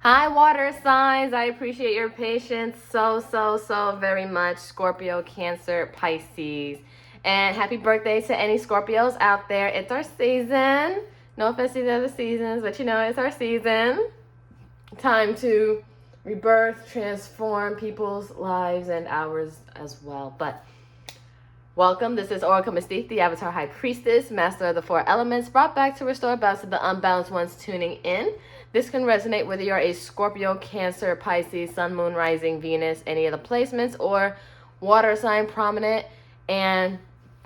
Hi, water signs. I appreciate your patience so very much. Scorpio, Cancer, Pisces. And happy birthday to any Scorpios out there. It's our season. No offense to the other seasons, but you know, it's our season. Time to rebirth, transform people's lives and ours as well. But welcome. This is Oracle Mystique, the Avatar High Priestess, Master of the Four Elements, brought back to restore balance to the unbalanced ones tuning in. This can resonate whether you're a Scorpio, Cancer, Pisces, Sun, Moon, Rising, Venus, any of the placements, or water sign prominent. And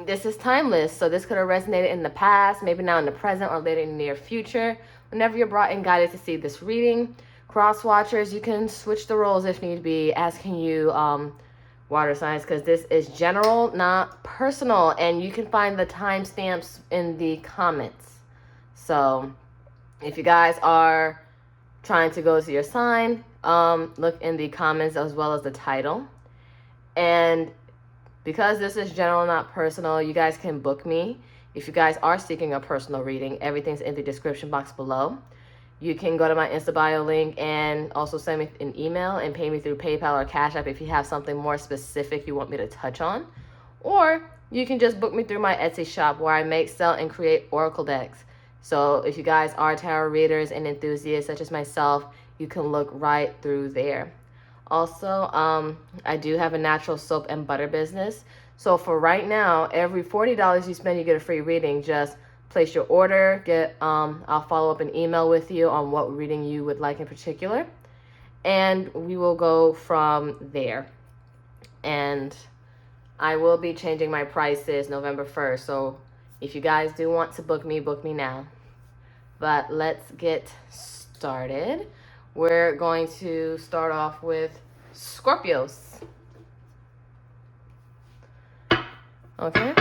this is timeless. So this could have resonated in the past, maybe now in the present, or later in the near future. Whenever you're brought in guided to see this reading, cross watchers, you can switch the roles if need be, asking you water signs, because this is general, not personal. And you can find the timestamps in the comments. So if you guys are trying to go to your sign, look in the comments as well as the title. And because this is general, not personal, you guys can book me. If you guys are seeking a personal reading, everything's in the description box below. You can go to my Insta bio link and also send me an email and pay me through PayPal or Cash App if you have something more specific you want me to touch on. Or you can just book me through my Etsy shop where I make, sell, and create oracle decks. So if you guys are tarot readers and enthusiasts such as myself, you can look right through there. Also, I do have a natural soap and butter business. So for right now, every $40 you spend, you get a free reading. Just place your order. I'll follow up an email with you on what reading you would like in particular. And we will go from there. And I will be changing my prices November 1st. So if you guys do want to book me now. But let's get started. We're going to start off with Scorpios. Okay.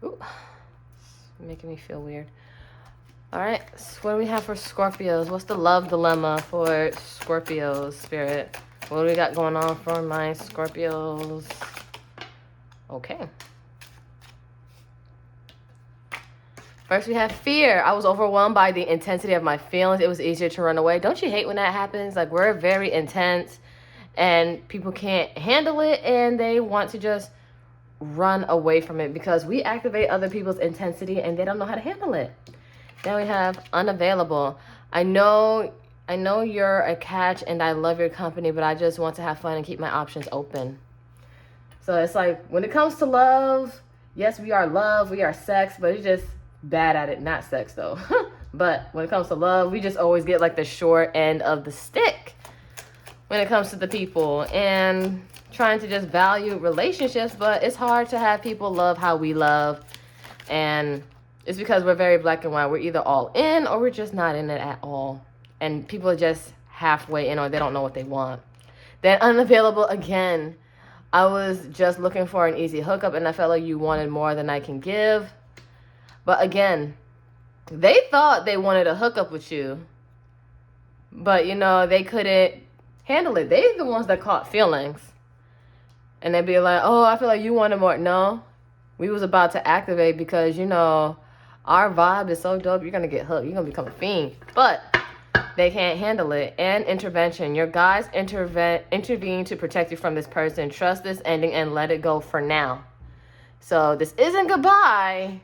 Ooh, it's making me feel weird. All right, so what do we have for Scorpios? What's the love dilemma for Scorpios, Spirit? What do we got going on for my Scorpios? Okay. First, we have fear. I was overwhelmed by the intensity of my feelings. It was easier to run away. Don't you hate when that happens? Like, we're very intense and people can't handle it and they want to just run away from it because we activate other people's intensity and they don't know how to handle it. Then we have unavailable. I know you're a catch and I love your company, but I just want to have fun and keep my options open. So it's like, when it comes to love, yes, we are love, we are sex, but it's just bad at it. Not sex though. But when it comes to love, we just always get like the short end of the stick when it comes to the people and trying to just value relationships. But it's hard to have people love how we love, and it's because we're very black and white. We're either all in or we're just not in it at all, and people are just halfway in or they don't know what they want. Then unavailable again. I was just looking for an easy hookup and I felt like you wanted more than I can give. But again, they thought they wanted a hookup with you, but you know, they couldn't handle it. They're the ones that caught feelings. And they'd be like, oh, I feel like you wanted more. No, we was about to activate because, you know, our vibe is so dope. You're going to get hooked. You're going to become a fiend. But they can't handle it. And intervention. Your guys intervene to protect you from this person. Trust this ending and let it go for now. So this isn't goodbye.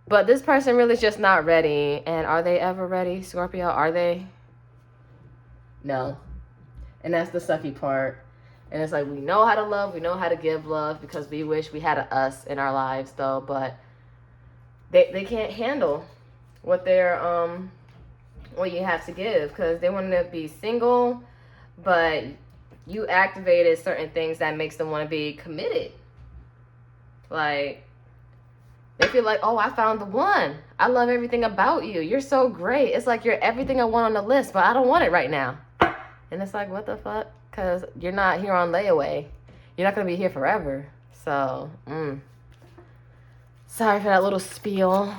But this person really is just not ready. And are they ever ready, Scorpio? Are they? No. And that's the sucky part. And it's like, we know how to love. We know how to give love because we wish we had a us in our lives, though. But they can't handle what what you have to give because they want to be single. But you activated certain things that makes them want to be committed. Like, they feel like, oh, I found the one. I love everything about you. You're so great. It's like you're everything I want on the list, but I don't want it right now. And it's like, what the fuck? Because you're not here on layaway. You're not going to be here forever. So, sorry for that little spiel.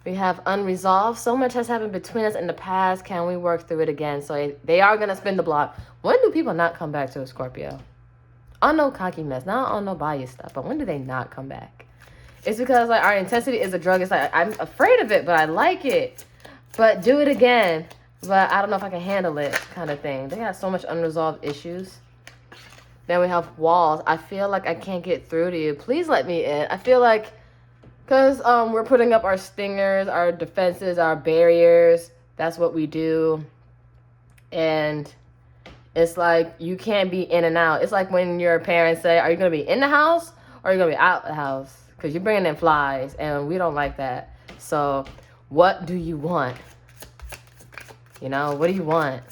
We have unresolved. So much has happened between us in the past. Can we work through it again? So they are going to spin the block. When do people not come back to a Scorpio? On no cocky mess, not on no bias stuff, but when do they not come back? It's because like our intensity is a drug. It's like I'm afraid of it, but I like it. But do it again. But I don't know if I can handle it, kind of thing. They got so much unresolved issues. Then we have walls. I feel like I can't get through to you. Please let me in. I feel like because we're putting up our stingers, our defenses, our barriers. That's what we do. And it's like you can't be in and out. It's like when your parents say, are you going to be in the house or are you going to be out the house? Because you're bringing in flies, and we don't like that. So what do you want? You know, what do you want?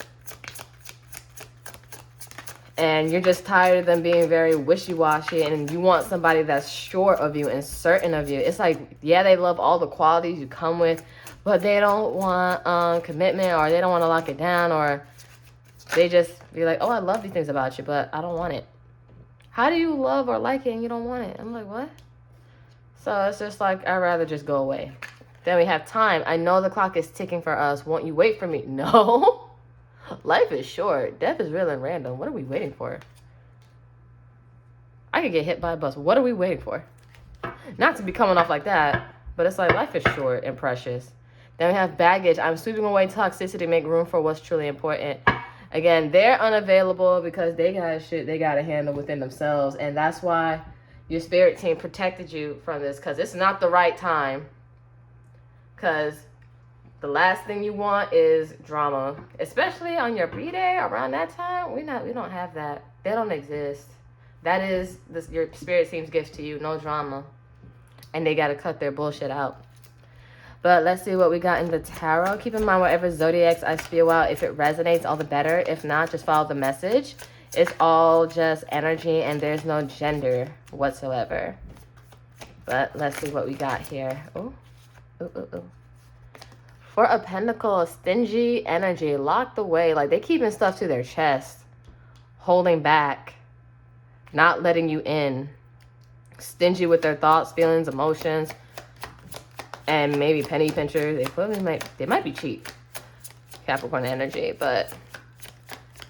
And you're just tired of them being very wishy-washy, and you want somebody that's sure of you and certain of you. It's like, yeah, they love all the qualities you come with, but they don't want commitment, or they don't want to lock it down, or they just be like, oh, I love these things about you, but I don't want it. How do you love or like it and you don't want it? I'm like, what? So it's just like, I'd rather just go away. Then we have time. I know the clock is ticking for us. Won't you wait for me? No. Life is short. Death is real and random. What are we waiting for? I could get hit by a bus. What are we waiting for? Not to be coming off like that, but it's like life is short and precious. Then we have baggage. I'm sweeping away toxicity, make room for what's truly important. Again, they're unavailable because they got shit they got to handle within themselves. And that's why your spirit team protected you from this, because it's not the right time. Because the last thing you want is drama, especially on your B-day around that time. We don't have that. They don't exist. That is your spirit team's gift to you. No drama, and they got to cut their bullshit out. But let's see what we got in the tarot. Keep in mind, whatever zodiacs I spew out, if it resonates, all the better. If not, just follow the message. It's all just energy, and there's no gender whatsoever. But let's see what we got here. Oh, ooh. Four of Pentacles, stingy energy, locked away. Like, they keeping stuff to their chest, holding back, not letting you in. Stingy with their thoughts, feelings, emotions, and maybe penny pinchers. They might be cheap, Capricorn energy, but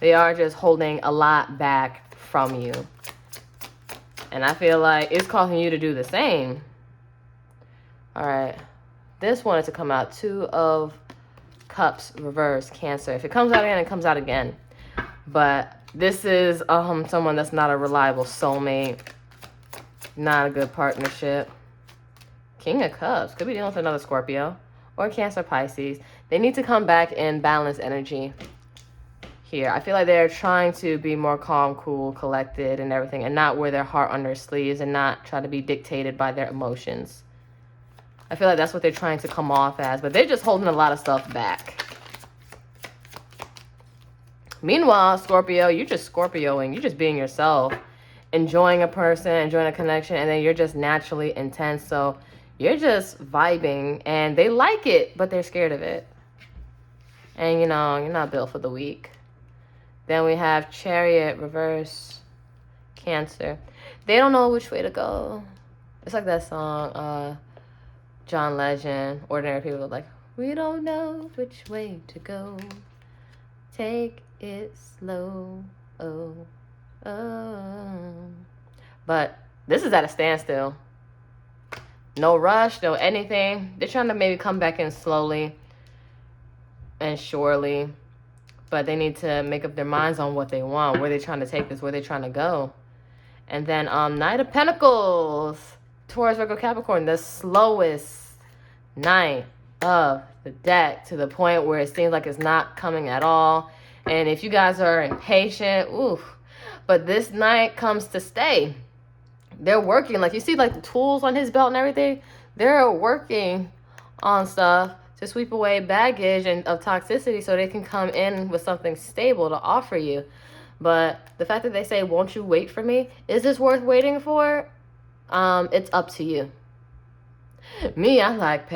they are just holding a lot back from you. And I feel like it's causing you to do the same. All right. This wanted to come out. Two of Cups, reverse, Cancer. If it comes out again, it comes out again. But this is someone that's not a reliable soulmate. Not a good partnership. King of Cups. Could be dealing with another Scorpio. Or Cancer, Pisces. They need to come back in balanced energy here. I feel like they're trying to be more calm, cool, collected, and everything. And not wear their heart on their sleeves. And not try to be dictated by their emotions. I feel like that's what they're trying to come off as. But they're just holding a lot of stuff back. Meanwhile, Scorpio, you're just Scorpioing. You're just being yourself. Enjoying a person, enjoying a connection. And then you're just naturally intense. So you're just vibing. And they like it, but they're scared of it. And, you know, you're not built for the weak. Then we have Chariot, reverse, Cancer. They don't know which way to go. It's like that song, John Legend. Ordinary people are like, we don't know which way to go. Take it slow. Oh. But this is at a standstill. No rush, no anything. They're trying to maybe come back in slowly and surely. But they need to make up their minds on what they want. Where they're trying to take this, where they're trying to go. And then Knight of Pentacles. Taurus, Virgo, Capricorn, the slowest knight of the deck, to the point where it seems like it's not coming at all. And if you guys are impatient, oof. But this knight comes to stay. They're working. Like, you see, like, the tools on his belt and everything. They're working on stuff to sweep away baggage and of toxicity so they can come in with something stable to offer you. But the fact that they say, won't you wait for me? Is this worth waiting for? It's up to you. Me, I like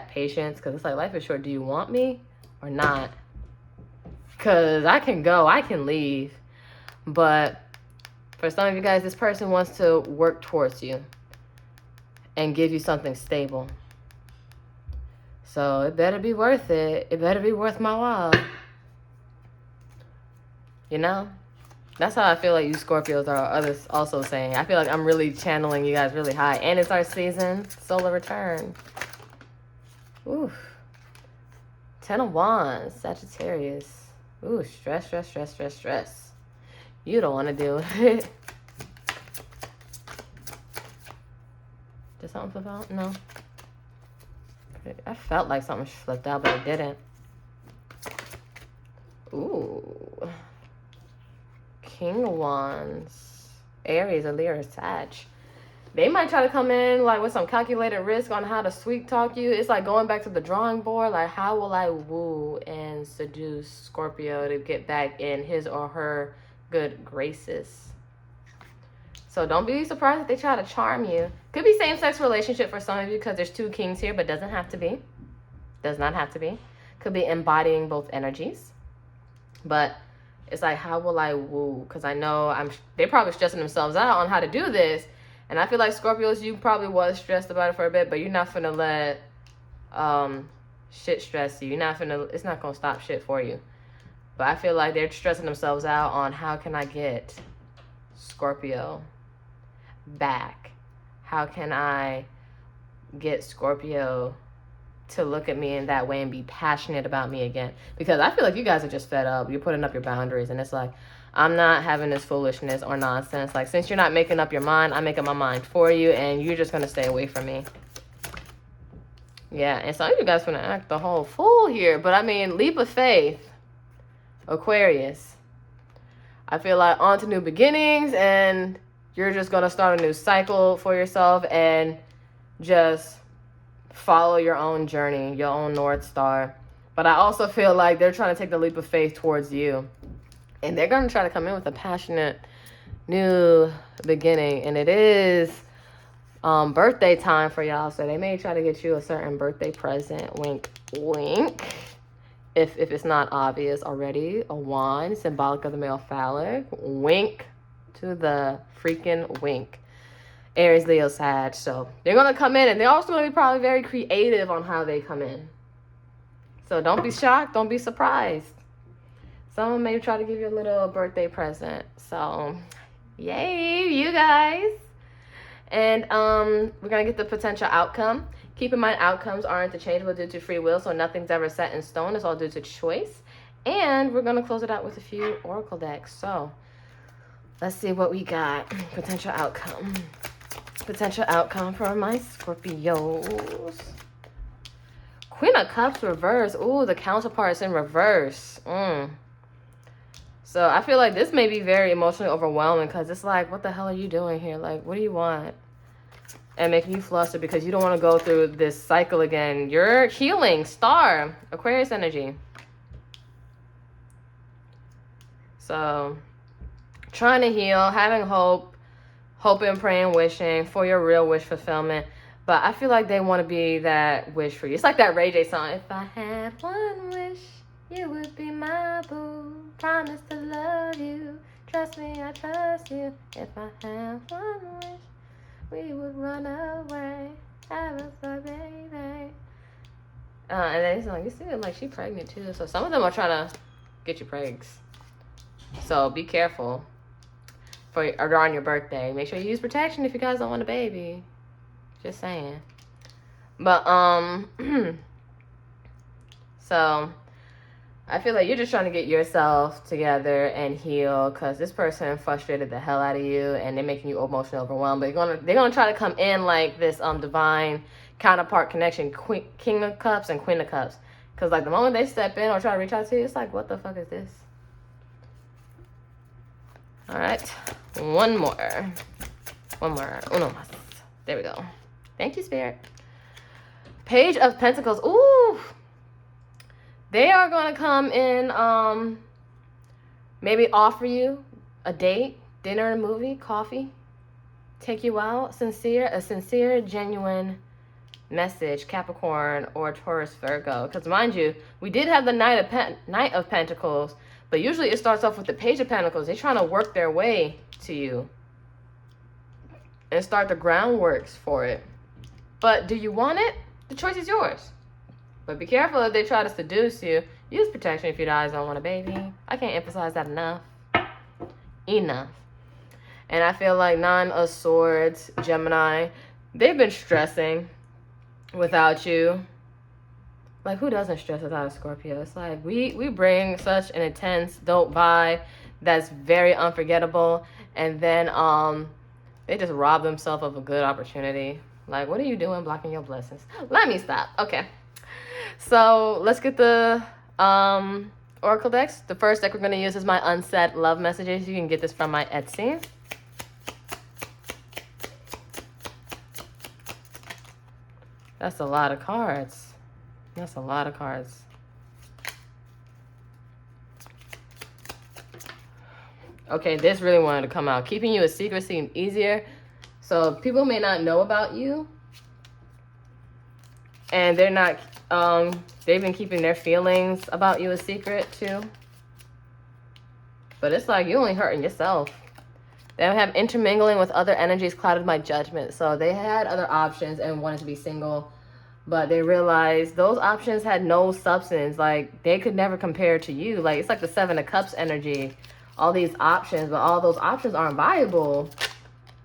patience, because it's like, life is short. Do you want me or not? Because I can go, I can leave. But for some of you guys, this person wants to work towards you and give you something stable. So it better be worth it. It better be worth my while. You know? That's how I feel like you Scorpios are others also saying. I feel like I'm really channeling you guys really high. And it's our season. Solar return. Ooh. 10 of Wands. Sagittarius. Ooh, stress, stress, stress, stress, stress. You don't want to deal with it. Did something flip out? No. I felt like something flipped out, but it didn't. Ooh. King of Wands. Aries, a Leo, Sag. They might try to come in like with some calculated risk on how to sweet talk you. It's like going back to the drawing board. Like, how will I woo and seduce Scorpio to get back in his or her good graces? So don't be surprised if they try to charm you. Could be same-sex relationship for some of you because there's 2 kings here, but doesn't have to be. Does not have to be. Could be embodying both energies. But it's like, how will I woo? Because I know they're probably stressing themselves out on how to do this. And I feel like Scorpios, you probably was stressed about it for a bit, but you're not finna let shit stress you. It's not gonna stop shit for you. But I feel like they're stressing themselves out on how can I get Scorpio back? How can I get Scorpio to look at me in that way and be passionate about me again? Because I feel like you guys are just fed up. You're putting up your boundaries, and it's like, I'm not having this foolishness or nonsense. Like, since you're not making up your mind, I'm making my mind for you, and you're just going to stay away from me. Yeah, and some of you guys are going to act the whole fool here. But, I mean, leap of faith. Aquarius. I feel like on to new beginnings, and you're just going to start a new cycle for yourself and just follow your own journey, your own North Star. But I also feel like they're trying to take the leap of faith towards you. And they're going to try to come in with a passionate new beginning. And it is birthday time for y'all. So they may try to get you a certain birthday present. Wink, wink. If it's not obvious already. A wand, symbolic of the male phallic. Wink to the freaking wink. Aries, Leo, Sag. So they're going to come in. And they're also going to be probably very creative on how they come in. So don't be shocked. Don't be surprised. Someone may try to give you a little birthday present. So, yay, you guys. And we're going to get the potential outcome. Keep in mind, outcomes are interchangeable due to free will, so nothing's ever set in stone. It's all due to choice. And we're going to close it out with a few oracle decks. So, let's see what we got. Potential outcome. Potential outcome for my Scorpios. Queen of Cups reverse. Ooh, the counterpart's in reverse. So I feel like this may be very emotionally overwhelming because it's like, what the hell are you doing here? Like, what do you want? And making you flustered because you don't want to go through this cycle again. You're healing. Star. Aquarius energy. So, trying to heal, having hope, hoping, praying, wishing for your real wish fulfillment. But I feel like they want to be that wish for you. It's like that Ray J song. If I had one wish, you would be my boo. Promise to love you. Trust me, I trust you. If I had one wish, we would run away. Have us a baby. And then he's like, you see, like, she pregnant too. So some of them are trying to get you pregs. So be careful on your birthday. Make sure you use protection if you guys don't want a baby. Just saying. But, so I feel like you're just trying to get yourself together and heal because this person frustrated the hell out of you and they're making you emotionally overwhelmed. But they're gonna try to come in like this divine counterpart connection, King of Cups and Queen of Cups. Because like the moment they step in or try to reach out to you, it's like, what the fuck is this? All right, one more. Uno mas. There we go. Thank you, Spirit. Page of Pentacles. Ooh. They are going to come in, maybe offer you a date, dinner, a movie, coffee, take you out, a sincere, genuine message, Capricorn or Taurus, Virgo. Because mind you, we did have the Knight of Pentacles, but usually it starts off with the Page of Pentacles. They're trying to work their way to you and start the groundworks for it. But do you want it? The choice is yours. But be careful if they try to seduce you. Use protection if you guys don't want a baby. I can't emphasize that enough. enough. And I feel like Nine of Swords, Gemini, they've been stressing without you. Like, who doesn't stress without a Scorpio? It's like we bring such an intense, dope vibe that's very unforgettable, and then they just rob themselves of a good opportunity. Like, what are you doing blocking your blessings? Let me stop. Okay. So let's get the Oracle decks. The first deck we're going to use is my unsaid love messages. You can get this from my Etsy. That's a lot of cards. That's a lot of cards. Okay, this really wanted to come out. Keeping you a secret seemed easier. So people may not know about you. And they're not, they've been keeping their feelings about you a secret too. But it's like, you're only hurting yourself. They have intermingling with other energies clouded my judgment. So they had other options and wanted to be single. But they realized those options had no substance. Like, they could never compare to you. Like, it's like the Seven of Cups energy. All these options, but all those options aren't viable.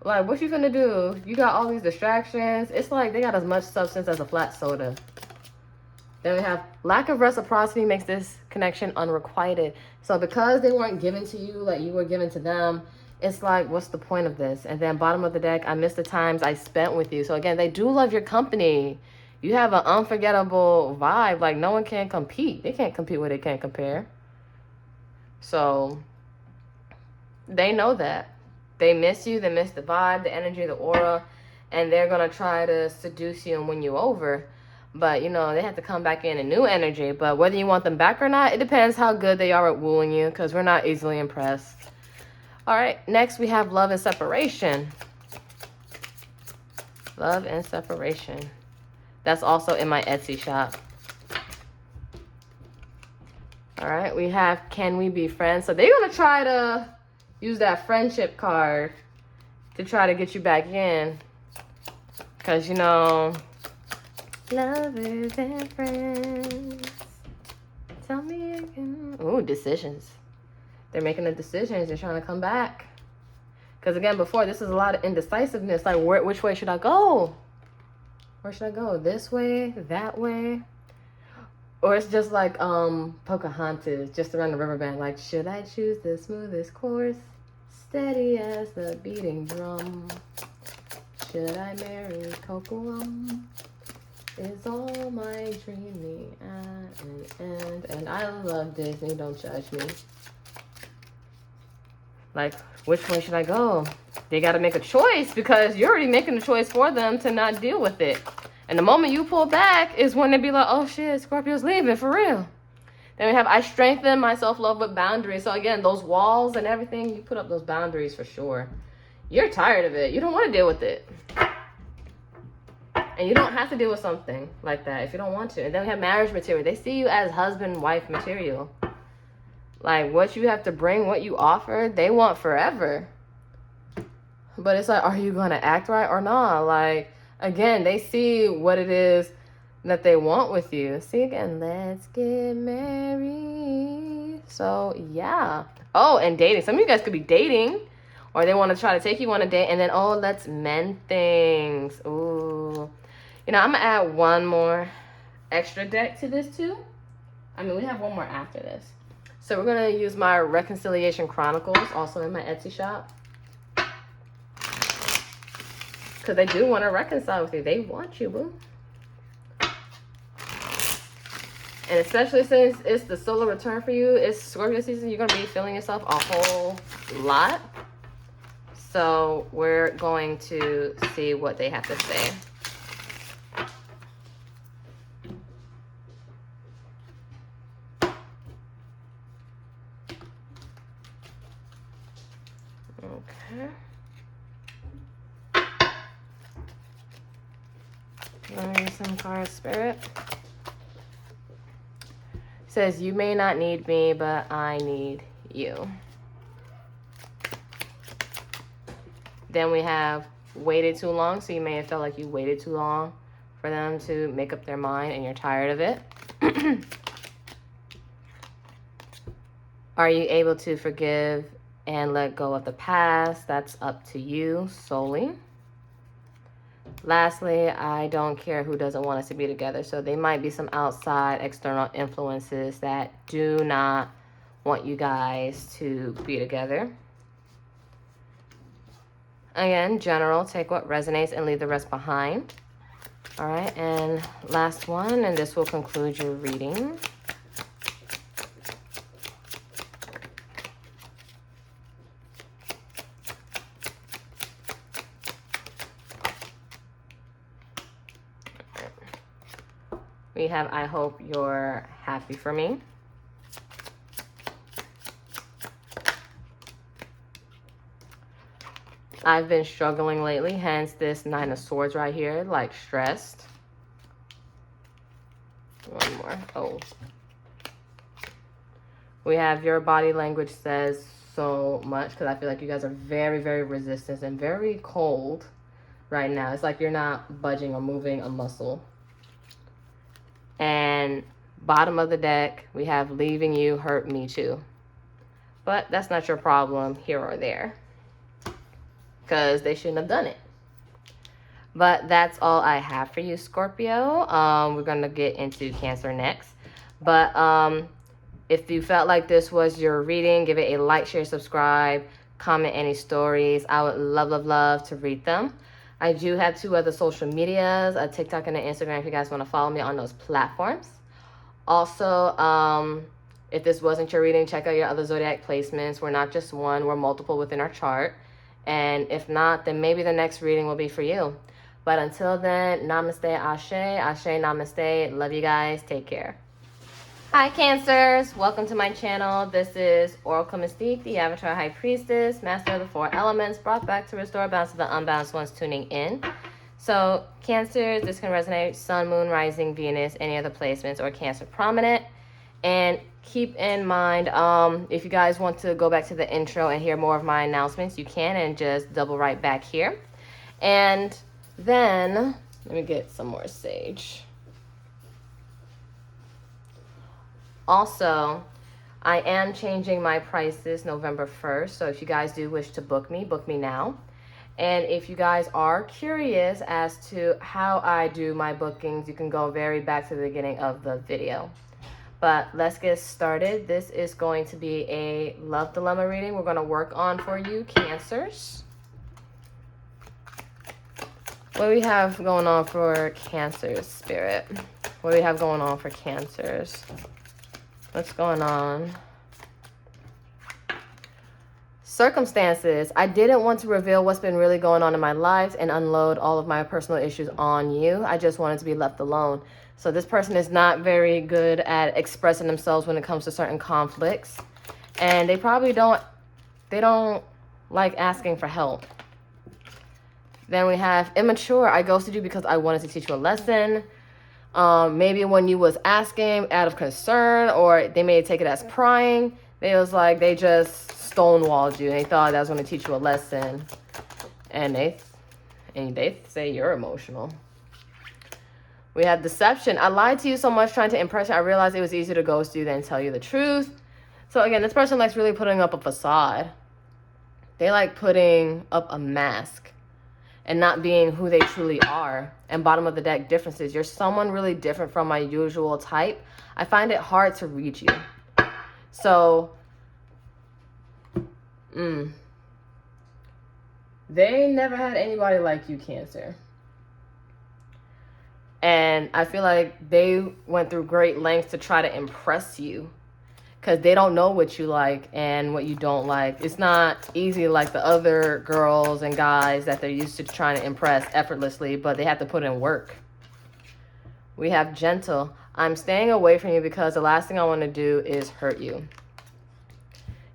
Like, what you gonna do? You got all these distractions. It's like they got as much substance as a flat soda. Then we have lack of reciprocity makes this connection unrequited. So because they weren't given to you like you were given to them, it's like, what's the point of this? And then bottom of the deck, I miss the times I spent with you. So again, they do love your company. You have an unforgettable vibe. Like, no one can compete. They can't compete where they can't compare. So they know that. They miss you. They miss the vibe, the energy, the aura. And they're going to try to seduce you and win you over. But, you know, they have to come back in a new energy. But whether you want them back or not, it depends how good they are at wooing you. Because we're not easily impressed. All right. Next, we have love and separation. Love and separation. That's also in my Etsy shop. All right. We have can we be friends? So they're going to try to use that friendship card to try to get you back in. Because, you know, lovers and friends. Tell me again. Ooh, decisions. They're making the decisions. They're trying to come back. Because, again, before, this is a lot of indecisiveness. Like, which way should I go? Where should I go? This way? That way? Or it's just like Pocahontas, just around the riverbed. Like, should I choose the smoothest course? Steady as the beating drum. Should I marry Cocoam? Is all my dreaming at an end? And I love Disney, don't judge me. Like, which way should I go? They got to make a choice because you're already making the choice for them to not deal with it. And the moment you pull back is when they be like, oh shit, Scorpio's leaving for real. Then we have I strengthen my self-love with boundaries. So again, those walls and everything, you put up those boundaries for sure. You're tired of it. You don't want to deal with it. And you don't have to deal with something like that if you don't want to. And then we have marriage material. They see you as husband-wife material. Like, what you have to bring, what you offer, they want forever. But it's like, are you going to act right or not? Like, again, they see what it is that they want with you. See, again, let's get married. So, yeah. Oh, and dating. Some of you guys could be dating. Or they want to try to take you on a date. And then, oh, let's mend things. Ooh. You know, I'm going to add one more extra deck to this, too. I mean, we have one more after this. So we're going to use my Reconciliation Chronicles, also in my Etsy shop. Because they do want to reconcile with you. They want you, boo. And especially since it's the solar return for you, it's Scorpio season, you're going to be feeling yourself a whole lot. So we're going to see what they have to say. Okay. Let me use some card spirit. It says, you may not need me, but I need you. Then we have waited too long. So you may have felt like you waited too long for them to make up their mind and you're tired of it. Are you able to forgive and let go of the past. That's up to you solely. Lastly, I don't care who doesn't want us to be together. So there might be some outside external influences that do not want you guys to be together. Again, general, take what resonates and leave the rest behind. All right, and last one, and this will conclude your reading. We have, I hope you're happy for me. I've been struggling lately, hence this Nine of Swords right here, like stressed. One more. Oh. We have your body language says so much, because I feel like you guys are very, very resistant and very cold right now. It's like you're not budging or moving a muscle. And bottom of the deck, we have leaving you hurt me too. But that's not your problem here or there, because they shouldn't have done it. But that's all I have for you, Scorpio. We're going to get into Cancer next. But if you felt like this was your reading, give it a like, share, subscribe, comment any stories. I would love to read them. I do have 2 other social medias, a TikTok and an Instagram, if you guys want to follow me on those platforms. Also, if this wasn't your reading, check out your other zodiac placements. We're not just one, we're multiple within our chart. And if not, then maybe the next reading will be for you. But until then, namaste, ashe, ashe, namaste. Love you guys. Take care. Hi, Cancers. Welcome to my channel. This is Oracle Mystique, the Avatar High Priestess, Master of the 4 Elements, brought back to restore balance to the unbalanced ones tuning in. So, Cancers, this can resonate Sun, Moon, Rising, Venus, any other placements, or Cancer Prominent. And keep in mind, if you guys want to go back to the intro and hear more of my announcements, you can, and just double right back here. And then, let me get some more sage. Also, I am changing my prices November 1st. So if you guys do wish to book me now. And if you guys are curious as to how I do my bookings, you can go very back to the beginning of the video. But let's get started. This is going to be a love dilemma reading we're going to work on for you, Cancers. What do we have going on for Cancers, Spirit? What do we have going on for Cancers? What's going on? Circumstances. I didn't want to reveal what's been really going on in my life and unload all of my personal issues on you. I just wanted to be left alone. So this person is not very good at expressing themselves when it comes to certain conflicts. And they probably don't like asking for help. Then we have immature. I ghosted you because I wanted to teach you a lesson. Maybe when you was asking out of concern, or they may take it as prying. They was like, they just stonewalled you. And they thought that was going to teach you a lesson. And they say you're emotional. We have deception. I lied to you so much trying to impress you. I realized it was easier to ghost you than tell you the truth. So again, this person likes really putting up a facade. They like putting up a mask and not being who they truly are. And bottom of the deck, differences. You're someone really different from my usual type. I find it hard to read you. So, they never had anybody like you, Cancer. And I feel like they went through great lengths to try to impress you, because they don't know what you like and what you don't like. It's not easy like the other girls and guys that they're used to trying to impress effortlessly, but they have to put in work. We have gentle. I'm staying away from you because the last thing I want to do is hurt you.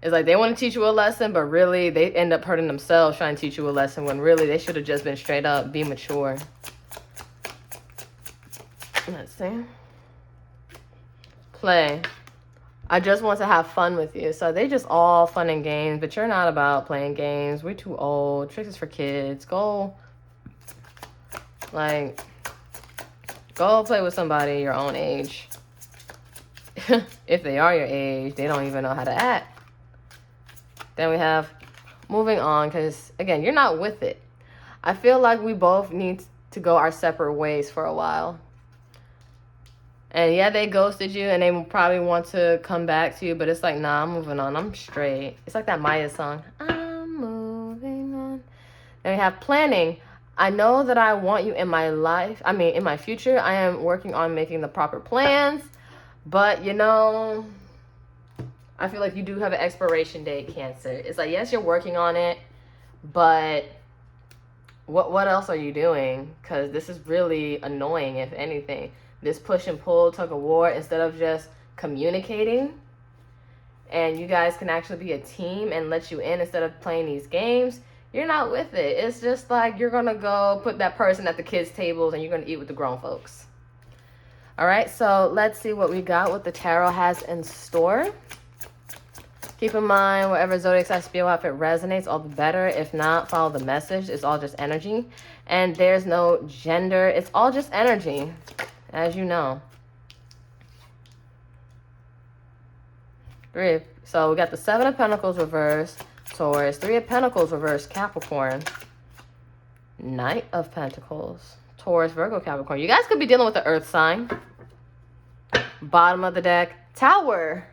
It's like they want to teach you a lesson, but really they end up hurting themselves trying to teach you a lesson when really they should have just been straight up, be mature. Let's see. Play. I just want to have fun with you. So they just all fun and games, but you're not about playing games. We're too old. Tricks is for kids. Go play with somebody your own age. If they are your age, they don't even know how to act. Then we have moving on, because, again, you're not with it. I feel like we both need to go our separate ways for a while. And yeah, they ghosted you and they probably want to come back to you, but it's like, nah, I'm moving on. I'm straight. It's like that Maya song. I'm moving on. And we have planning. I know that I want you in my life. I mean, in my future, I am working on making the proper plans. But, you know, I feel like you do have an expiration date, Cancer. It's like, yes, you're working on it, but what else are you doing? Because this is really annoying, if anything. This push and pull, tug of war, instead of just communicating, and you guys can actually be a team and let you in instead of playing these games, you're not with it. It's just like you're going to go put that person at the kids' tables and you're going to eat with the grown folks. All right, so let's see what we got, what the tarot has in store. Keep in mind, whatever zodiac sign spiel, if it resonates, all the better. If not, follow the message. It's all just energy. And there's no gender. It's all just energy, as you know. So we got the Seven of Pentacles reversed, Taurus. Three of Pentacles reversed, Capricorn. Knight of Pentacles, Taurus, Virgo, Capricorn. You guys could be dealing with the Earth sign. Bottom of the deck, Tower,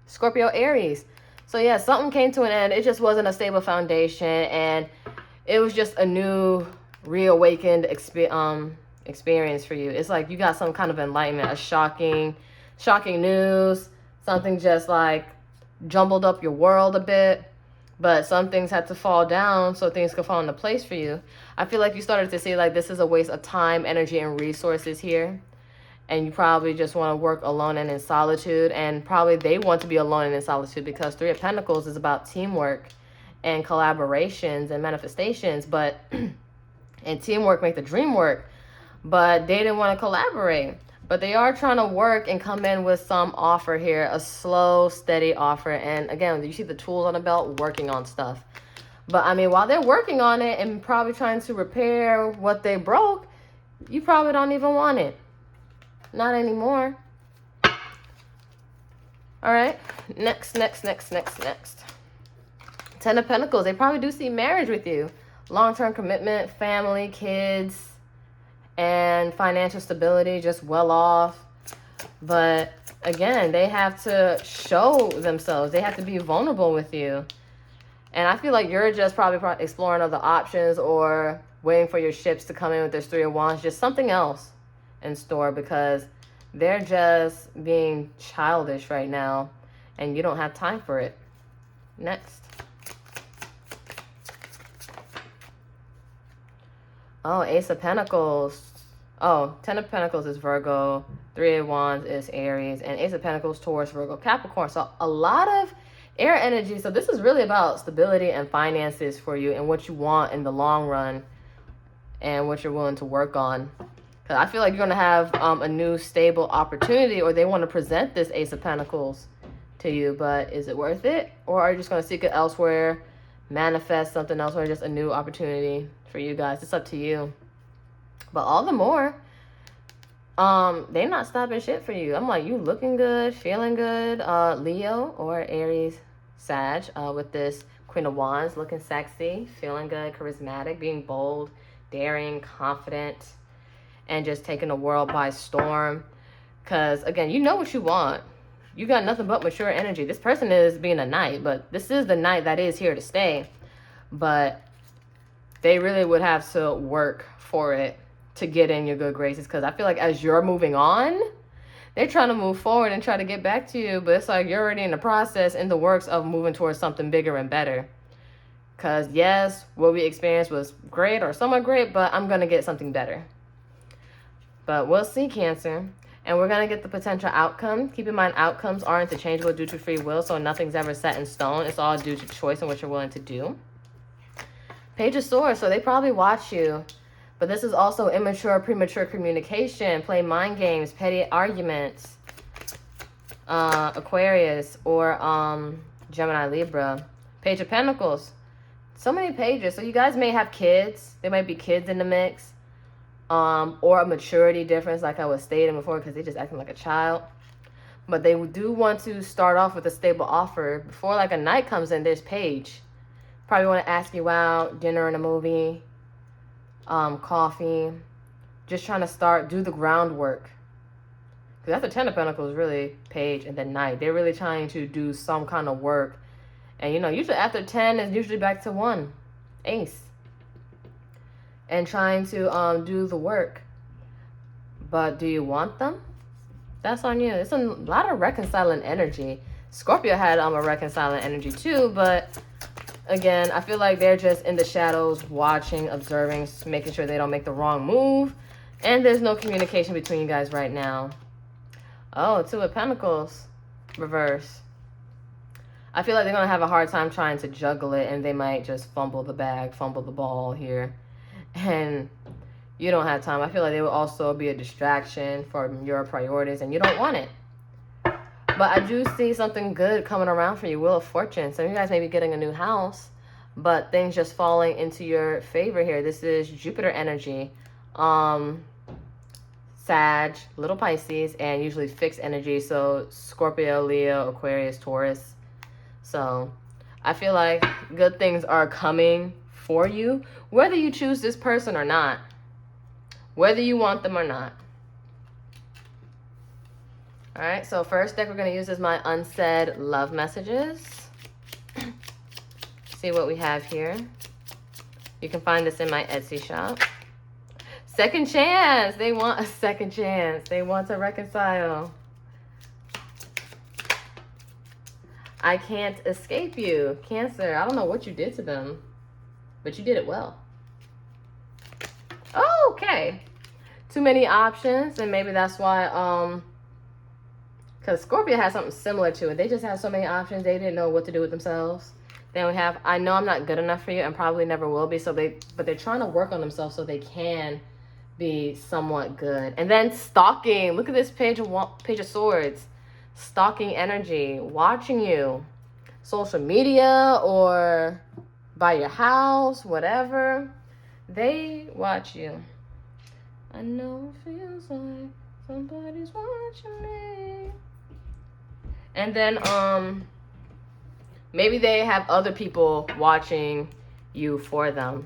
Scorpio, Aries. So yeah, something came to an end. It just wasn't a stable foundation, and it was just a new, reawakened experience for you. It's like you got some kind of enlightenment, a shocking news. Something just like jumbled up your world a bit, but some things had to fall down so things could fall into place for you. I feel like you started to see like this is a waste of time, energy, and resources here. And you probably just want to work alone and in solitude. And probably they want to be alone and in solitude because Three of Pentacles is about teamwork and collaborations and manifestations. But and teamwork make the dream work. But they didn't want to collaborate. But they are trying to work and come in with some offer here. A slow, steady offer. And again, you see the tools on the belt, working on stuff. But I mean, while they're working on it and probably trying to repair what they broke, you probably don't even want it. Not anymore. All right. Next. Ten of Pentacles. They probably do see marriage with you. Long-term commitment, family, kids, and financial stability, just well off. But again, they have to show themselves. They have to be vulnerable with you. And I feel like you're just probably exploring other options or waiting for your ships to come in with this Three of Wands. Just something else in store because they're just being childish right now and you don't have time for it. Next. Oh, Ace of Pentacles. Oh, Ten of Pentacles is Virgo, Three of Wands is Aries, and Ace of Pentacles, Taurus, Virgo, Capricorn. So a lot of air energy. So this is really about stability and finances for you and what you want in the long run and what you're willing to work on. I feel like you're going to have a new stable opportunity, or they want to present this Ace of Pentacles to you, but is it worth it? Or are you just going to seek it elsewhere, manifest something else, or just a new opportunity for you guys? It's up to you. But all the more, they're not stopping shit for you. I'm like, you looking good, feeling good. Leo or Aries, Sag, with this Queen of Wands, looking sexy, feeling good, charismatic, being bold, daring, confident, and just taking the world by storm. Because, again, you know what you want. You got nothing but mature energy. This person is being a knight, but this is the knight that is here to stay. But they really would have to work for it to get in your good graces. Because I feel like as you're moving on, they're trying to move forward and try to get back to you. But it's like you're already in the process, in the works of moving towards something bigger and better. Because, yes, what we experienced was great or somewhat great, but I'm going to get something better. But we'll see, Cancer. And we're going to get the potential outcome. Keep in mind, outcomes are interchangeable due to free will, so nothing's ever set in stone. It's all due to choice and what you're willing to do. Page of Swords, so they probably watch you. But this is also immature, premature communication, play mind games, petty arguments. Aquarius or Gemini, Libra. Page of Pentacles. So many pages. So you guys may have kids. There might be kids in the mix. Or a maturity difference, like I was stating before, because they're just acting like a child. But they do want to start off with a stable offer. Before like a night comes in, there's Page. Probably want to ask you out, dinner and a movie, coffee. Just trying to do the groundwork. Because after 10 of Pentacles, really, Page and then Knight. They're really trying to do some kind of work. And, you know, usually after 10, it's usually back to 1. Ace. And trying to do the work. But do you want them? That's on you. It's a lot of reconciling energy. Scorpio had a reconciling energy too, but again, I feel like they're just in the shadows, watching, observing, making sure they don't make the wrong move. And there's no communication between you guys right now. Oh, 2 of Pentacles. Reverse. I feel like they're going to have a hard time trying to juggle it, and they might just fumble the bag, fumble the ball here. And you don't have time. I feel like they will also be a distraction from your priorities, and you don't want it. But I do see something good coming around for you. Wheel of Fortune. So you guys may be getting a new house, but things just falling into your favor here. This is Jupiter energy. Sag, little Pisces, and usually fixed energy. So Scorpio, Leo, Aquarius, Taurus. So I feel like good things are coming for you, whether you choose this person or not. Whether you want them or not. All right, so first deck we're going to use is my unsaid love messages. See what we have here. You can find this in my Etsy shop. Second chance. They want a second chance. They want to reconcile. I can't escape you. Cancer. I don't know what you did to them, but you did it well. Okay. Too many options, and maybe that's why, because Scorpio has something similar to it. They just have so many options, they didn't know what to do with themselves. Then we have, I know I'm not good enough for you and probably never will be, but they're trying to work on themselves so they can be somewhat good. And then stalking. Look at this Page of Swords. Stalking energy, watching you. Social media or by your house, whatever. They watch you. I know it feels like somebody's watching me. And then maybe they have other people watching you for them.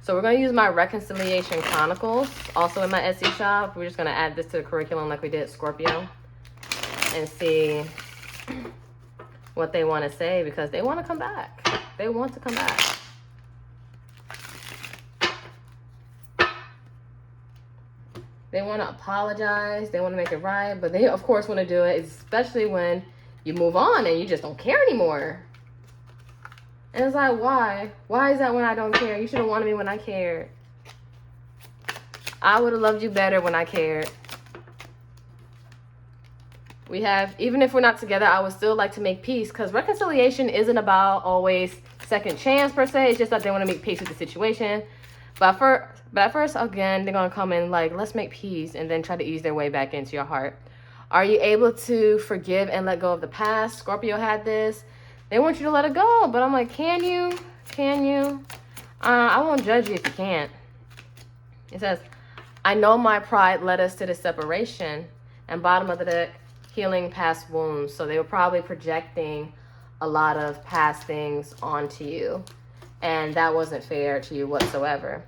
So we're going to use my Reconciliation Chronicles, also in my Etsy shop. We're just going to add this to the curriculum like we did Scorpio. And see what they want to say, because they want to come back. They want to come back. They want to apologize. They want to make it right. But they, of course, want to do it, especially when you move on and you just don't care anymore. And it's like, why? Why is that when I don't care? You should have wanted me when I cared. I would have loved you better when I cared. We have, even if we're not together, I would still like to make peace, because reconciliation isn't about always second chance per se. It's just that they want to make peace with the situation. But at first, again, they're going to come in like, let's make peace, and then try to ease their way back into your heart. Are you able to forgive and let go of the past? Scorpio had this. They want you to let it go, but I'm like, can you? Can you? I won't judge you if you can't. It says, I know my pride led us to the separation. And bottom of the deck, healing past wounds. So they were probably projecting a lot of past things onto you, and that wasn't fair to you whatsoever.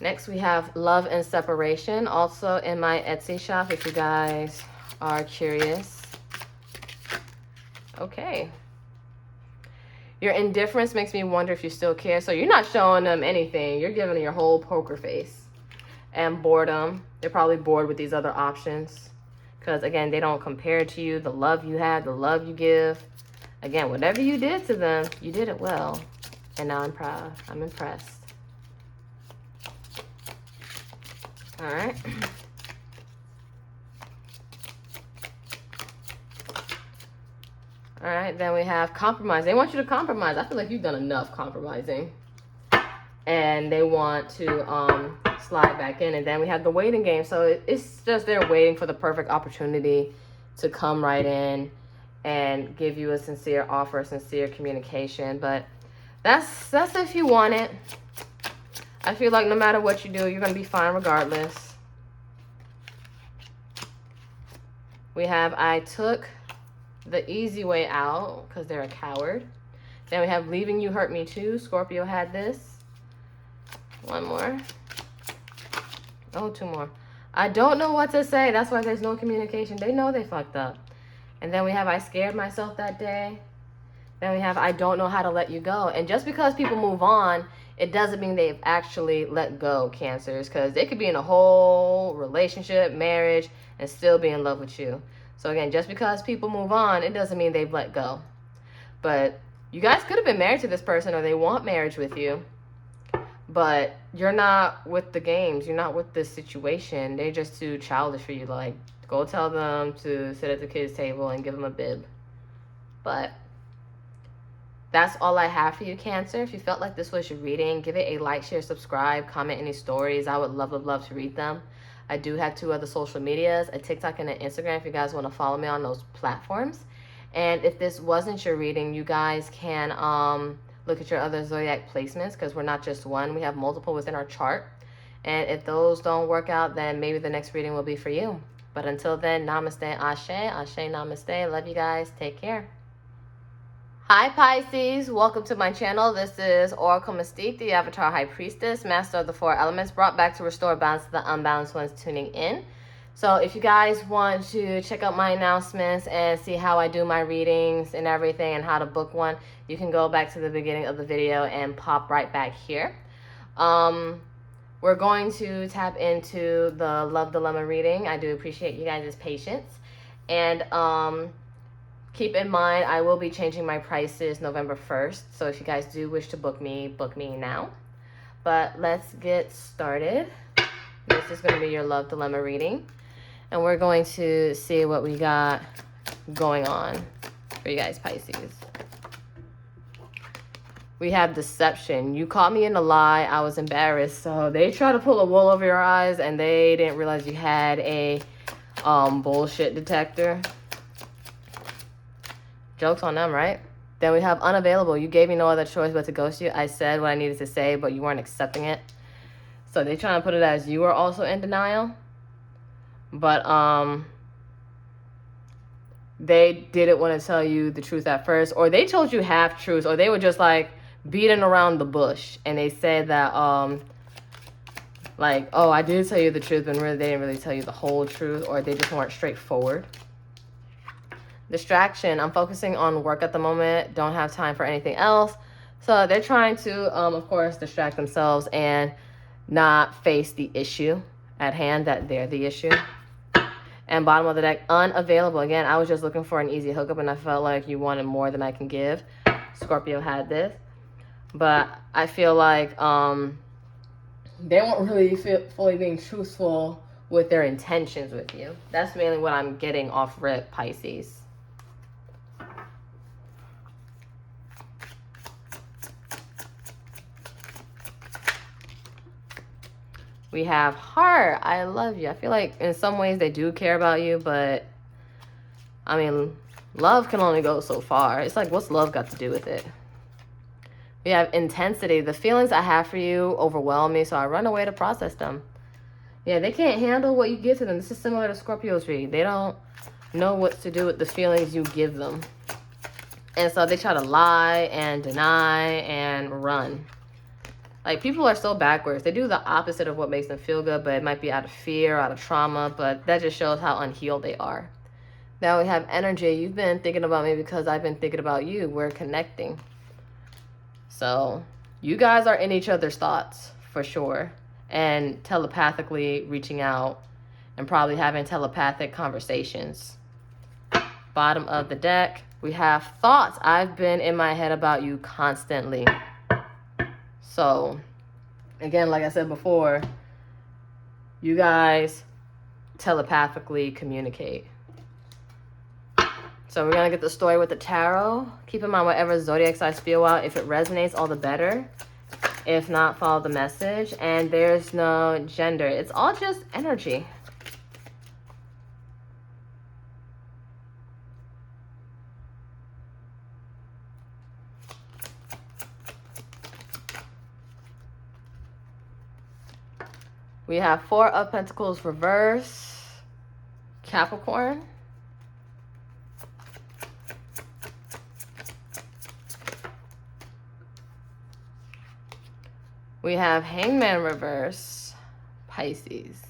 Next, we have Love and Separation, also in my Etsy shop if you guys are curious. Okay. Your indifference makes me wonder if you still care. So you're not showing them anything. You're giving them your whole poker face. And boredom. They're probably bored with these other options. Because, again, they don't compare to you. The love you have, the love you give. Again, whatever you did to them, you did it well. And now I'm proud. I'm impressed. All right. All right, then we have compromise. They want you to compromise. I feel like you've done enough compromising. And they want to slide back in. And then we have the waiting game. So it's just they're waiting for the perfect opportunity to come right in and give you a sincere offer, sincere communication. But that's if you want it. I feel like no matter what you do, you're going to be fine regardless. We have I took the easy way out because they're a coward. Then we have leaving you hurt me too. Scorpio had this. One more. Oh, two more. I don't know what to say. That's why there's no communication. They know they fucked up. And then we have I scared myself that day. Then we have I don't know how to let you go. And just because people move on, it doesn't mean they've actually let go, Cancers. Because they could be in a whole relationship, marriage, and still be in love with you. So again, just because people move on, it doesn't mean they've let go. But you guys could have been married to this person, or they want marriage with you. But you're not with the games. You're not with this situation. They're just too childish for you. Like, go tell them to sit at the kids' table and give them a bib. But that's all I have for you, Cancer. If you felt like this was your reading, give it a like, share, subscribe, comment any stories. I would love, love, love to read them. I do have 2 other social medias, a TikTok and an Instagram, if you guys want to follow me on those platforms. And if this wasn't your reading, you guys can look at your other zodiac placements, because we're not just one. We have multiple within our chart. And if those don't work out, then maybe the next reading will be for you. But until then, namaste, ashe, ashe, namaste. Love you guys. Take care. Hi Pisces, welcome to my channel. This is Oracle Mystique, the Avatar High Priestess, Master of the 4 Elements, brought back to restore balance to the unbalanced ones tuning in. So if you guys want to check out my announcements and see how I do my readings and everything and how to book one, you can go back to the beginning of the video and pop right back here. We're going to tap into the Love Dilemma reading. I do appreciate you guys' patience. And keep in mind, I will be changing my prices November 1st. So if you guys do wish to book me now. But let's get started. This is going to be your Love Dilemma reading. And we're going to see what we got going on for you guys, Pisces. We have deception. You caught me in a lie. I was embarrassed. So they try to pull a wool over your eyes and they didn't realize you had a bullshit detector. Joke's on them, right? Then we have unavailable. You gave me no other choice but to ghost you. I said what I needed to say, but you weren't accepting it. So they trying to put it as you were also in denial. But they didn't want to tell you the truth at first. Or they told you half truths. Or they were just like beating around the bush. And they said that like, oh, I did tell you the truth, but really they didn't really tell you the whole truth. Or they just weren't straightforward. Distraction. I'm focusing on work at the moment. Don't have time for anything else. So they're trying to, of course, distract themselves and not face the issue at hand, that they're the issue. And bottom of the deck, unavailable. Again, I was just looking for an easy hookup and I felt like you wanted more than I can give. Scorpio had this. But I feel like they weren't really fully being truthful with their intentions with you. That's mainly what I'm getting off rip, Pisces. We have heart. I love you. I feel like in some ways they do care about you, but I mean, love can only go so far. It's like, what's love got to do with it? We have intensity. The feelings I have for you overwhelm me, so I run away to process them. Yeah, they can't handle what you give to them. This is similar to Scorpio's read. They don't know what to do with the feelings you give them. And so they try to lie and deny and run. Like, people are so backwards. They do the opposite of what makes them feel good, but it might be out of fear, out of trauma, but that just shows how unhealed they are. Now we have energy. You've been thinking about me because I've been thinking about you. We're connecting. So you guys are in each other's thoughts for sure, and telepathically reaching out and probably having telepathic conversations. Bottom of the deck, we have thoughts. I've been in my head about you constantly. So, again, like I said before, you guys telepathically communicate. So we're going to get the story with the tarot. Keep in mind whatever zodiac signs feel out. If it resonates, all the better. If not, follow the message. And there's no gender. It's all just energy. We have 4 of Pentacles reverse, Capricorn, We have Hangman reverse, Pisces.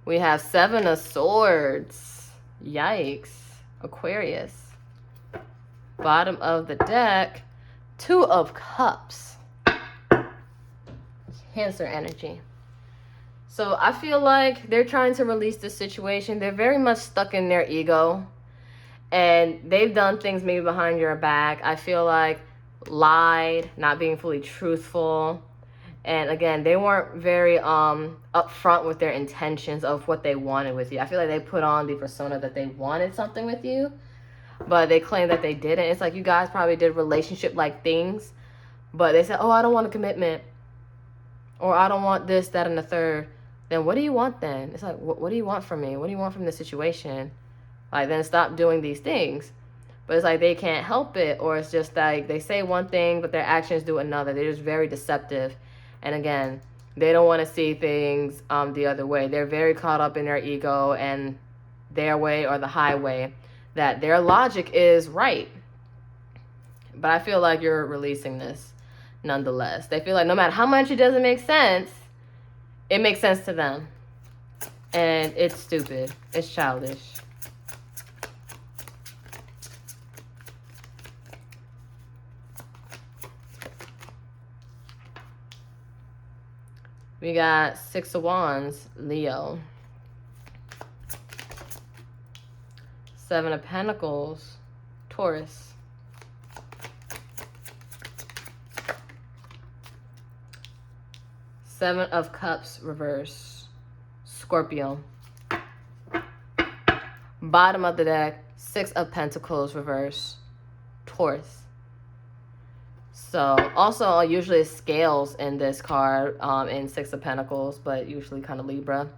We have Seven of Swords. Yikes. Aquarius. Bottom of the deck, Two of Cups. Cancer energy. So I feel like they're trying to release the situation. They're very much stuck in their ego. And they've done things maybe behind your back. I feel like lied, not being fully truthful. And again, they weren't very upfront with their intentions of what they wanted with you. I feel like they put on the persona that they wanted something with you, but they claim that they didn't. It's like you guys probably did relationship-like things, but they said, oh, I don't want a commitment, or I don't want this, that, and the third. Then what do you want then? It's like, what do you want from me? What do you want from the situation? Like, then stop doing these things. But it's like they can't help it, or it's just like they say one thing, but their actions do another. They're just very deceptive. And again, they don't want to see things the other way. They're very caught up in their ego and their way or the highway, that their logic is right. But I feel like you're releasing this nonetheless. They feel like no matter how much it doesn't make sense, it makes sense to them. And it's stupid. It's childish. We got Six of Wands, Leo. Seven of Pentacles, Taurus. Seven of Cups, reverse, Scorpio. Bottom of the deck, Six of Pentacles, reverse, Taurus. So also usually scales in this card in Six of Pentacles, but usually kind of Libra.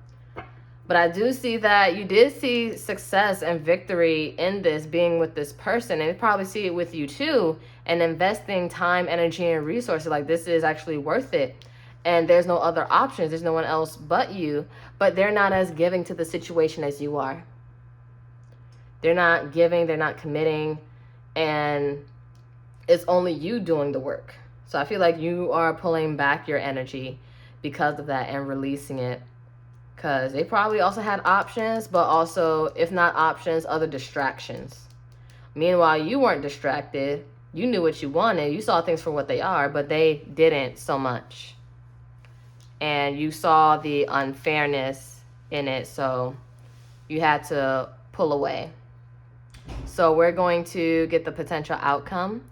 But I do see that you did see success and victory in this, being with this person, and you probably see it with you too, and investing time, energy, and resources. Like, this is actually worth it. And there's no other options. There's no one else but you. But they're not as giving to the situation as you are. They're not giving. They're not committing. And it's only you doing the work. So I feel like you are pulling back your energy because of that and releasing it. Because they probably also had options, but also, if not options, other distractions. Meanwhile, you weren't distracted. You knew what you wanted. You saw things for what they are, but they didn't so much. And you saw the unfairness in it, so you had to pull away. So we're going to get the potential outcome.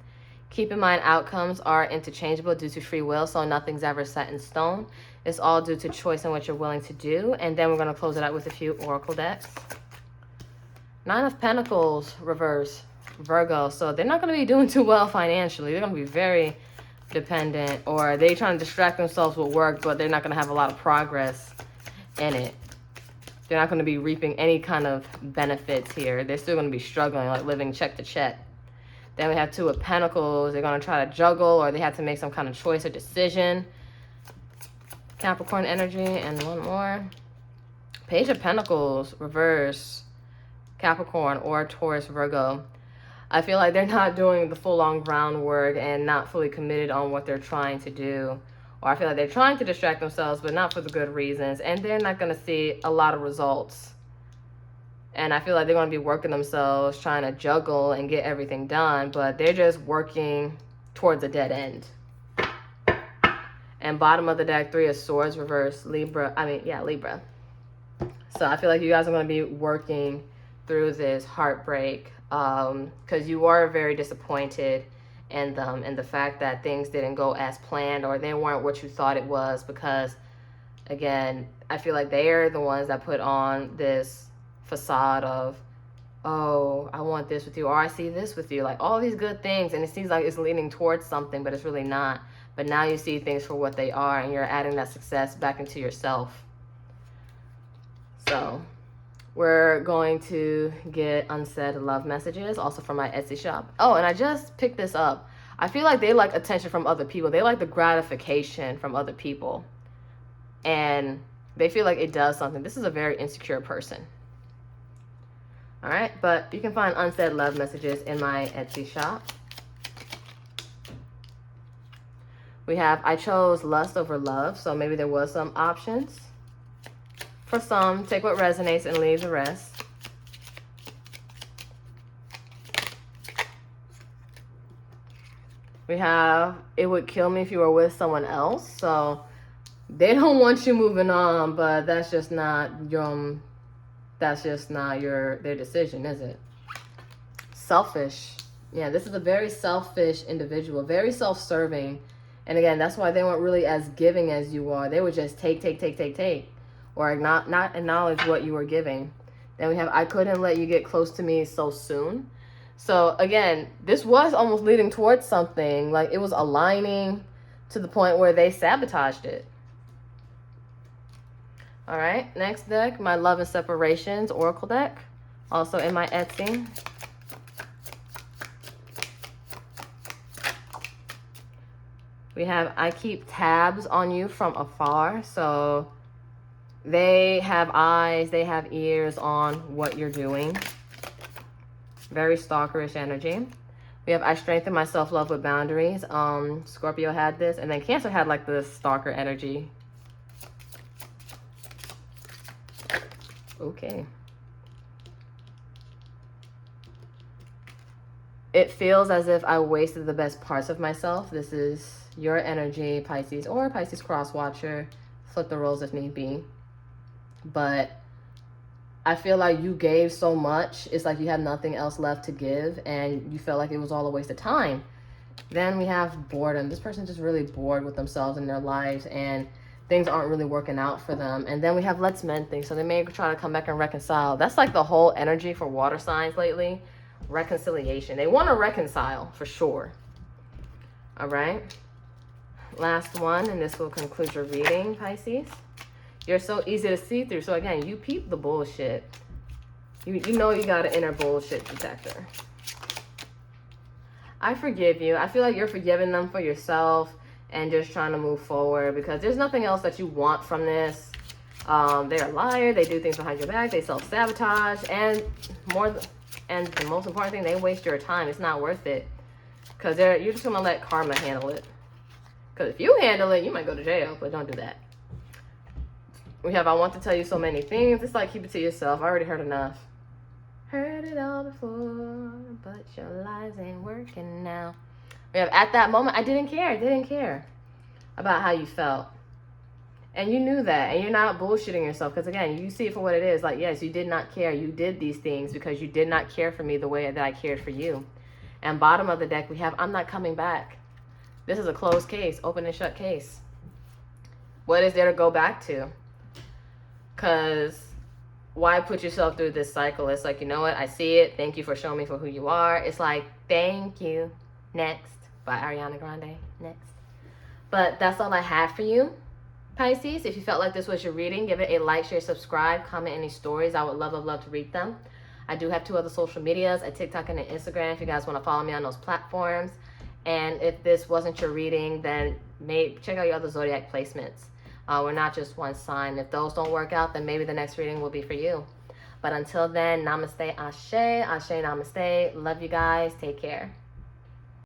Keep in mind, outcomes are interchangeable due to free will, so nothing's ever set in stone. It's all due to choice and what you're willing to do. And then we're going to close it out with a few oracle decks. Nine of Pentacles, reverse, Virgo. So they're not going to be doing too well financially. They're going to be very dependent, or they're trying to distract themselves with work, but they're not going to have a lot of progress in it. They're not going to be reaping any kind of benefits here. They're still going to be struggling, like living check to check. Then we have Two of Pentacles. They're going to try to juggle, or they have to make some kind of choice or decision. Capricorn energy. And one more. Page of Pentacles, reverse, Capricorn or Taurus, Virgo. I feel like they're not doing the full-on groundwork and not fully committed on what they're trying to do. Or I feel like they're trying to distract themselves, but not for the good reasons. And they're not going to see a lot of results. And I feel like they're going to be working themselves, trying to juggle and get everything done. But they're just working towards a dead end. And bottom of the deck, Three of Swords, reverse, Libra. Libra. So I feel like you guys are going to be working through this heartbreak. Because you are very disappointed in them. And the fact that things didn't go as planned, or they weren't what you thought it was. Because, again, I feel like they are the ones that put on this facade of, oh, I want this with you, or I see this with you, like all these good things, and it seems like it's leaning towards something, but it's really not. But now you see things for what they are, and you're adding that success back into yourself. So we're going to get unsaid love messages also from my Etsy shop. Oh, and I just picked this up. I feel like they like attention from other people. They like the gratification from other people, and they feel like it does something. This is a very insecure person. All right, but you can find unsaid love messages in my Etsy shop. We have, I chose lust over love, so maybe there was some options. For some, take what resonates and leave the rest. We have, it would kill me if you were with someone else. So they don't want you moving on, but that's just not your, their decision, is it? Selfish. Yeah, this is a very selfish individual, very self-serving. And again, that's why they weren't really as giving as you are. They would just take, or not acknowledge what you were giving. Then we have, I couldn't let you get close to me so soon. So again, this was almost leading towards something. Like it was aligning to the point where they sabotaged it. All right, next deck, my Love and Separations Oracle deck. Also in my Etsy. We have, I keep tabs on you from afar. So they have eyes, they have ears on what you're doing. Very stalkerish energy. We have, I strengthen my self-love with boundaries. Scorpio had this. And then Cancer had like the stalker energy. Okay. It feels as if I wasted the best parts of myself. This is your energy, Pisces, or Pisces cross watcher. Flip the roles if need be. But I feel like you gave so much. It's like you have nothing else left to give, and you felt like it was all a waste of time. Then we have boredom. This person's just really bored with themselves and their lives, and things aren't really working out for them. And then we have let's mend things. So they may try to come back and reconcile. That's like the whole energy for water signs lately. Reconciliation. They want to reconcile for sure. All right. Last one, and this will conclude your reading, Pisces. You're so easy to see through. So again, you peep the bullshit. You know you got an inner bullshit detector. I forgive you. I feel like you're forgiving them for yourself and just trying to move forward because there's nothing else that you want from this. They're a liar. They do things behind your back. They self-sabotage. And the most important thing, they waste your time. It's not worth it. Because you're just going to let karma handle it. Because if you handle it, you might go to jail. But don't do that. We have, I want to tell you so many things. It's like, keep it to yourself. I already heard enough. Heard it all before, but your lies ain't working now. We have, at that moment, I didn't care. I didn't care about how you felt. And you knew that. And you're not bullshitting yourself. Because, again, you see it for what it is. Like, yes, you did not care. You did these things because you did not care for me the way that I cared for you. And bottom of the deck, we have, I'm not coming back. This is a closed case. Open and shut case. What is there to go back to? Because why put yourself through this cycle? It's like, you know what? I see it. Thank you for showing me for who you are. It's like, thank you. Next. By Ariana Grande. Next. But that's all I have for you, Pisces. If you felt like this was your reading, give it a like, share, subscribe, comment any stories. I would love to read them. I do have 2 other social medias, a TikTok and an Instagram, if you guys want to follow me on those platforms. And if this wasn't your reading, then check out your other zodiac placements. We're not just one sign. If those don't work out, then maybe the next reading will be for you. But until then, namaste, ashe, ashe, namaste. Love you guys. Take care.